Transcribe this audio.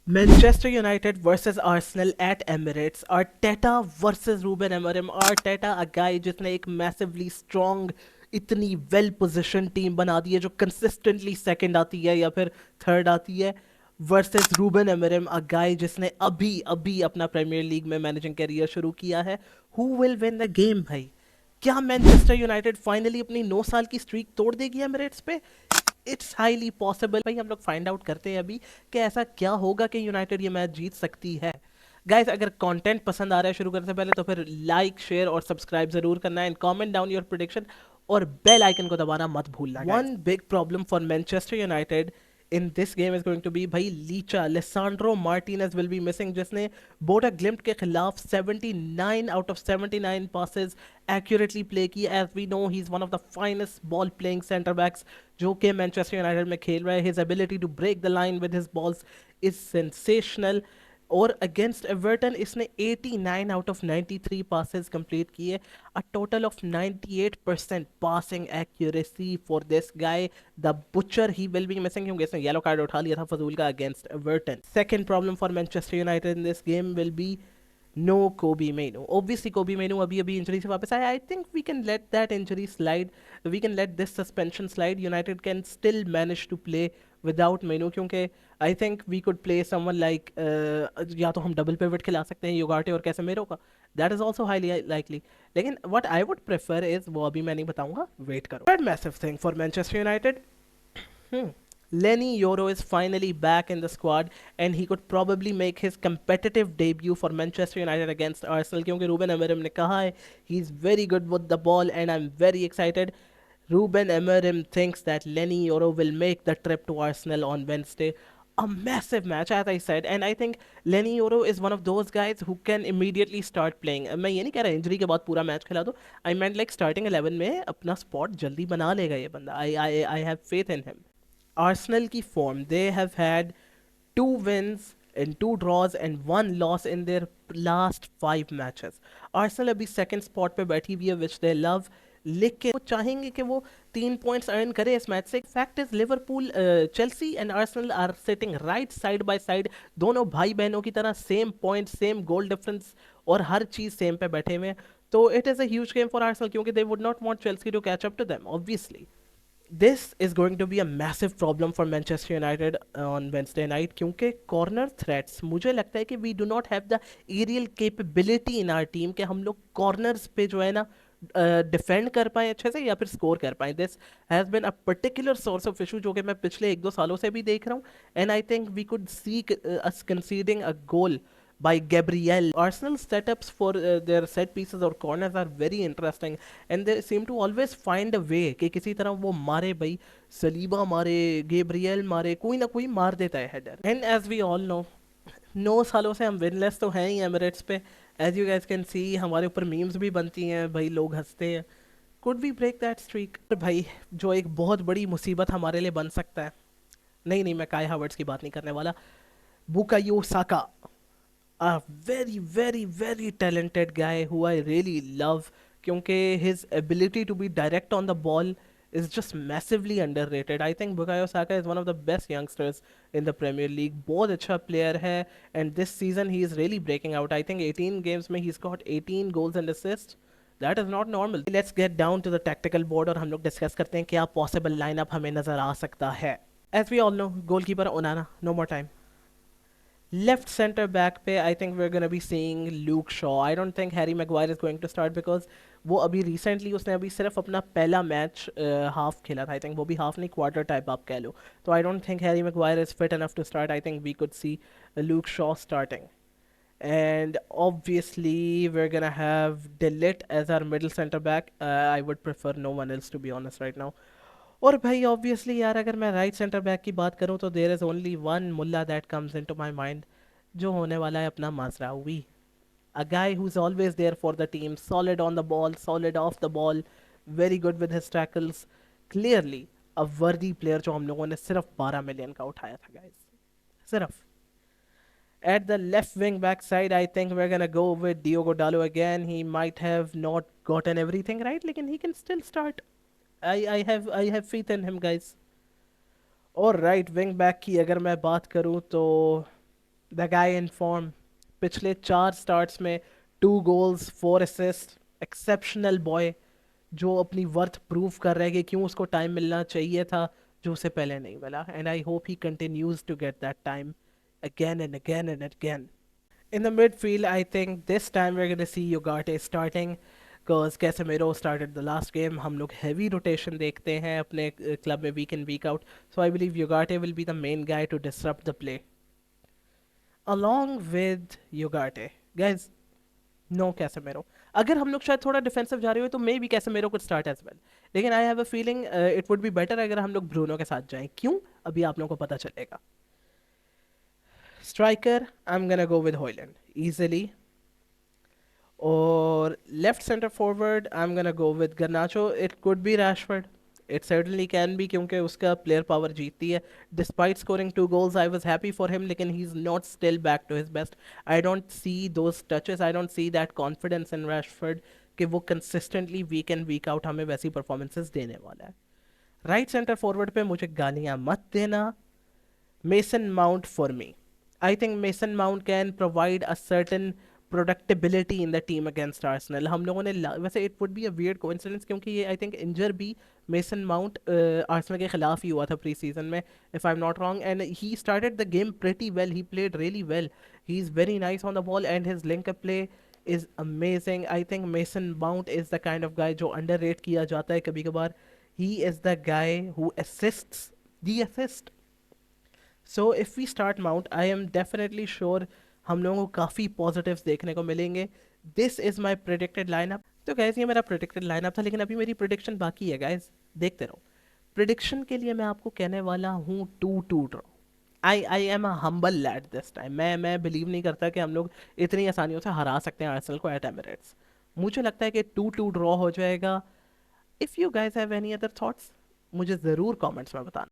Manchester United versus Arsenal at Emirates. Arteta versus Ruben Amorim. Arteta, a guy जिसने एक massively strong, इतनी well positioned team बना दी है जो consistently second आती है या फिर third आती है, versus Ruben Amorim, a guy जिसने अभी अभी अपना प्रीमियर लीग में मैनेजिंग करियर शुरू किया है. Who will win the game भाई? क्या मैनचेस्टर यूनाइटेड फाइनली अपनी 9 साल की स्ट्रीक तोड़ देगी एमिरेट्स पे? इट्स हाईली पॉसिबल भाई. हम लोग फाइंड आउट करते हैं अभी कि ऐसा क्या होगा कि यूनाइटेड ये मैच जीत सकती है. गाइस, अगर कंटेंट पसंद आ रहा है शुरू करने से पहले तो फिर लाइक, शेयर और सब्सक्राइब जरूर करना है and comment down your prediction और बेल आइकन को दबाना मत भूलना. One big problem for Manchester United in this game is going to be भाई Licha. Lisandro Martinez will be missing, जिसने बोटा ग्लिम्ट के खिलाफ 79 out of 79 passes accurately play की. as we know he is one of the finest ball playing center backs जो कि Manchester United में खेल रहा है. his ability to break the line with his balls is sensational. और against Everton इसने 89 out of 93 passes complete किए. A total of 98% passing accuracy for this guy the butcher. He will be missing क्योंकि इसने yellow card उठा लिया था फजूल का against Everton. Second problem for Manchester United in this game will be no Kobe Mainu. Obviously, Kobe Mainu अभी injury से वापस आया. I think we can let that injury slide. We can let this suspension slide. United can still manage to play without Mainu क्योंकि I think we could play someone like या तो हम double pivot खिला सकते हैं योगाटे और कैसेमेरो का. That is also highly likely. लेकिन what I would prefer is वो अभी मैं नहीं बताऊंगा. Wait करो. Third massive thing for Manchester United. Lenny Yoro is finally back in the squad and he could probably make his competitive debut for Manchester United against Arsenal क्योंकि Ruben एमरम ने कहा है he is very good with the ball and I'm very excited. Ruben Amorim thinks that Lenny Yoro will make the trip to Arsenal on Wednesday. A massive match, as I said, and I think Lenny Yoro is one of those guys who can immediately start playing. मैं ये नहीं कह रहा injury के बाद पूरा match खिला दो. I meant like starting 11 में अपना spot जल्दी बना लेगा ये बंदा. I have faith in him. Arsenal की form, they have had 2 wins and 2 draws and 1 loss in their last 5 matches. Arsenal अभी second spot पे बैठी हुई है which they love, लेकिन वो चाहेंगे कि वो 3 points अर्न करे इस मैच से. Fact is Liverpool, Chelsea and Arsenal are sitting right side by side. दोनों भाई बहनों की तरह same point, same goal difference और हर चीज सेम पे बैठे हुए हैं. तो it is a huge game for Arsenal क्योंकि they would not want Chelsea to catch up to them obviously. This is going to be a massive problem for Manchester United on Wednesday night क्योंकि corner threats मुझे लगता है कि we do not have the aerial capability in our team कि हम लोग corners पे जो है ना डिफेंड कर पाए अच्छे से या फिर स्कोर कर पाए. This has been a particular source of issue जो कि मैं पिछले 1-2 सालों से भी देख रहा हूँ and I think we could see us conceding a goal by Gabriel. Arsenal setups for their set pieces or corners are very interesting and they seem to always find a way कि किसी तरह वो मारे भाई. Saliba मारे, Gabriel मारे, कोई ना कोई मार देता है header. And as we all know 9 सालों से हम विनलेस तो हैं ही एमिरेट्स पे. As you guys can see हमारे ऊपर मीम्स भी बनती हैं भाई, लोग हंसते हैं. Could we break that streak भाई? जो एक बहुत बड़ी मुसीबत हमारे लिए बन सकता है. नहीं नहीं, मैं काई हावर्ट्स की बात नहीं करने वाला. Bukayo Saka, a very very very talented guy who I really love क्योंकि his ability to be direct on the ball is just massively underrated. I think Bukayo Saka is one of the best youngsters in the Premier League. बहुत अच्छा player है and this season he is really breaking out. I think 18 games में he's got 18 goals and assists. That is not normal. Let's get down to the tactical board और हम लोग discuss करते हैं क्या possible lineup हमें नज़र आ सकता है. As we all know, goalkeeper Onana, no more time. Left center back पे I think we're gonna be seeing Luke Shaw. I don't think Harry Maguire is going to start because वो अभी recently उसने अभी सिर्फ अपना पहला match half खेला था. I think वो भी हाफ नहीं, क्वार्टर टाइप आप कह लो. तो I don't think Harry Maguire is fit enough to start. I think we could see Luke Shaw starting. And obviously we're gonna have Delit as our middle center back. I would prefer no one else to be honest right now. और भाई obviously यार अगर मैं right centre back की बात करूं तो there is only one मुल्ला that comes into my mind जो होने वाला है अपना Mazraoui. A guy who is always there for the team, solid on the ball, solid off the ball, very good with his tackles. Clearly a worthy player जो हम लोगों ने सिर्फ 12 मिलियन का उठाया था गाइस, सिर्फ. At the left wing back side, I think we're gonna go with Diogo Dalo again. He might have not gotten everything right, लेकिन he can still start. I have faith in him, guys. और right wing back की अगर मैं बात करूं तो the guy in form, पिछले 4 starts में 2 गोल्स 4 असिस्ट, एक्सेप्शनल बॉय, जो अपनी वर्थ प्रूव कर रहा है कि क्यों उसको टाइम मिलना चाहिए था जो उसे पहले नहीं मिला, and I hope he continues to get that time again and again and again. In the midfield, I think this time we're going to see Ugarte starting because Casemiro started the last game. हम लोग heavy rotation देखते हैं अपने club में week in week out. So I believe Ugarte will be the main guy to disrupt the play. Along with Ugarte, guys, no Casemiro. अगर हम लोग शायद थोड़ा डिफेंसिव जा रहे हो तो maybe Casemiro could start as well, लेकिन I have a feeling it would be better अगर हम लोग ब्रूनो के साथ जाएं. क्यों, अभी आप लोगों को पता चलेगा. Striker I am gonna go with Hoyland easily, और left centre forward I am gonna go with Garnacho. It could be Rashford, it certainly can be, क्योंकि उसका प्लेयर पावर जीतती है. Despite scoring 2 goals I was happy for him, लेकिन he is not still back to his best. I don't see those touches, I don't see that confidence in Rashford कि वो consistently week and week out हमें वैसी performances देने वाला है. Right centre forward पे मुझे गालियाँ मत देना. Mason Mount for me. I think Mason Mount can provide a certain productivity in the team against Arsenal. हम लोगों ने वैसे it would be a weird coincidence क्योंकि ये आई थिंक इंजर भी मेसन माउंट आर्सेनल के खिलाफ ही हुआ था प्री सीजन में, if I am not wrong, and he started the game pretty well, he played really well, he is very nice on the ball and his link up play is amazing. I think Mason Mount is the kind of guy जो underrate किया जाता है कभी कभार. He is the guy who assists the assist. So if we start Mount, I am definitely sure हम लोगों को काफ़ी पॉजिटिव्स देखने को मिलेंगे. This is my predicted lineup. तो गैस ये मेरा प्रिडिक्टेड लाइनअप था, लेकिन अभी मेरी प्रिडिक्शन बाकी है गैस, देखते रहो. प्रिडिक्शन के लिए मैं आपको कहने वाला हूँ 2-2 draw. I am a humble lad this time. मैं बिलीव नहीं करता कि हम लोग इतनी आसानियों से हरा सकते हैं आर्सेनल को एट एमिरेट्स. मुझे लगता है कि 2-2 ड्रॉ हो जाएगा. If you guys have any other thoughts मुझे ज़रूर कमेंट्स में बताना.